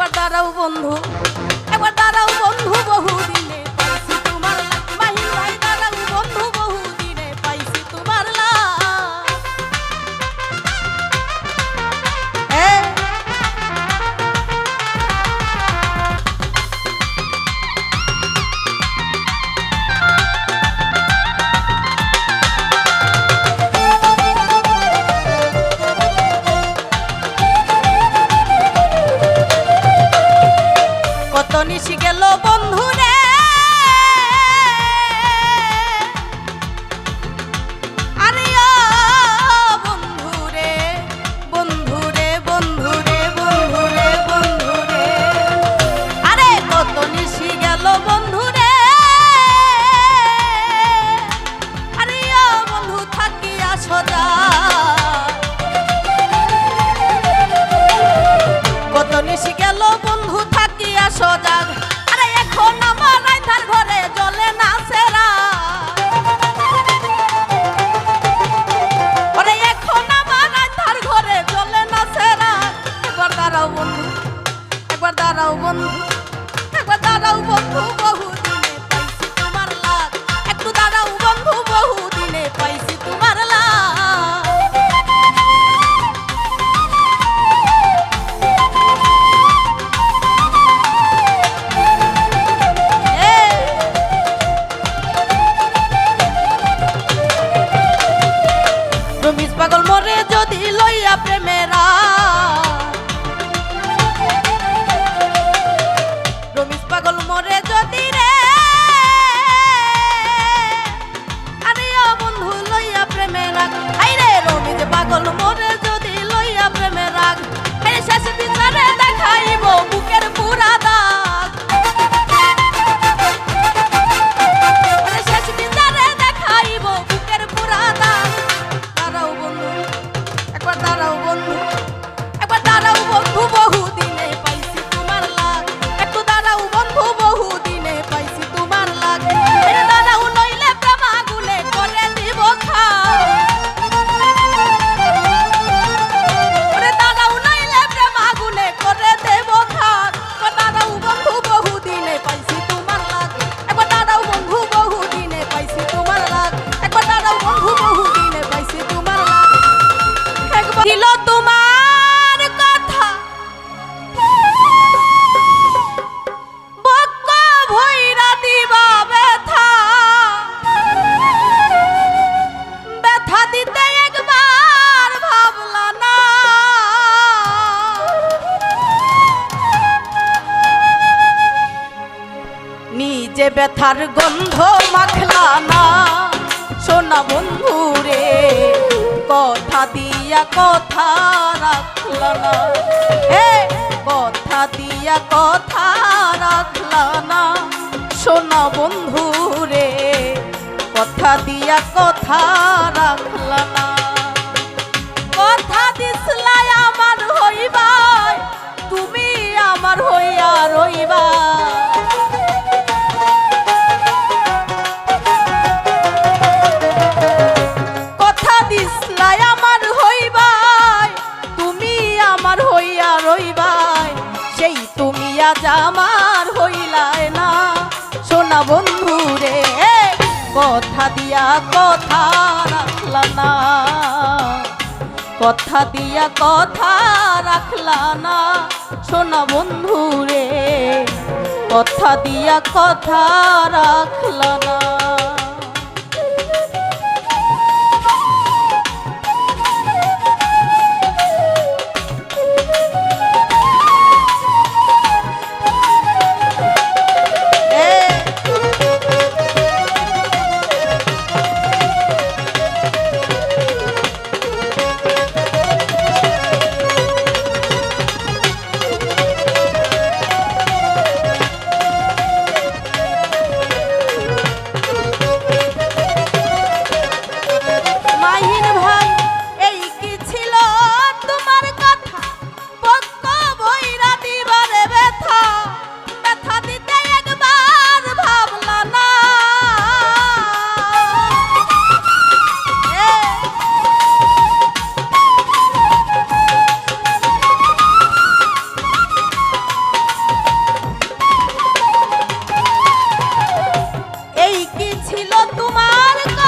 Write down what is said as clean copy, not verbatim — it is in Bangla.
একবার দাঁড়াও বন্ধু, একবার দাঁড়াও বন্ধু, বহুদিনে পাইছি তোমার লাগ। মাহিন ভাই দাঁড়াও বন্ধু, বহুদিনে পাইছি তোমার লাগ। কত নিশি গেল বন্ধু রে, আরে ও বন্ধু রে, বন্ধু রে, বন্ধু রে, বন্ধু রে, বন্ধু রে, আরে কত নিশি গেল বন্ধু রে, আরে ও বন্ধু থাকিয়া সদা। কত নিশি গেল বন্ধু থাকিয়া সজাগ, আরে এখন আমার রাইতার ঘরে জ্বলে না সেরা, আরে এখন আমার রাইতার ঘরে জ্বলে না সেরা। একবার দাঁড়াও বন্ধু, একবার দাঁড়াও বন্ধু, একবার দাঁড়াও বন্ধু, বহুদিনে পাইছি তোমার লাগ। একটু দাঁড়াও বন্ধু, বহুদিনে পাইছি তোমার লাগ। রমিজ পাগল মরে যদি লইয়া প্রেমেরা, রমিজ পাগল মরে যদি রে, আরে ও বন্ধু লইয়া প্রেমে রাগ। আইরে রমিজ পাগল মরে যদি লইয়া প্রেমে রাগ, আরে শেষ বিচারে দেখাইব বুকের পুরা দাগ, আরে শেষ বিচারে দেখাইব বুকের পুরা দাগ। দাঁড়াও বন্ধু, একবার দাঁড়াও বন্ধু, একবার দাঁড়াও বন্ধু, বহুদিনে পাইছি তোমার লাগ। একটু দাঁড়াও বন্ধু, বহুদিনে পাইছি তোমার লাগ। আরে দাঁড়াও নইলে প্রেম আগুনে করে দিব খা, আরে দাঁড়াও নইলে প্রেম আগুনে করে দেব খা। একবার দাঁড়াও বন্ধু, বহুদিনে পাইছি তোমার লাগ। একবার দাঁড়াও বন্ধু, বহুদিনে পাইছি তোমার লাগ। একবার দাঁড়াও বন্ধু, বহুদিনে পাইছি তোমার লাগ। একবার ছিল তোমার কথা বক্ক ভইরা দিবা ব্যথা, ব্যথা দিতে একবার ভাবলা না, নিজে ব্যথার গন্ধ মাখলা না। সোনা বন্ধু রে, কথা দিয়া কথা রাখলা না, হে কথা দিয়া কথা রাখলা না। সোনা বন্ধু রে, কথা দিয়া কথা রাখলা না। কথা দিসলাই আমার হইবা, তুমি আমার হইয়া রইবা, কথা দিসলাই আমার হইবাই, তুমি আমার হইয়া রইবাই, সেই তুমি আজ আমার হইলাই না। সোনা বন্ধু রে, কথা দিয়া কথা রাখলা না, কথা দিয়া কথা রাখলা না। সোনা বন্ধু রে, কথা দিয়া কথা রাখলা না। ছিল তোমার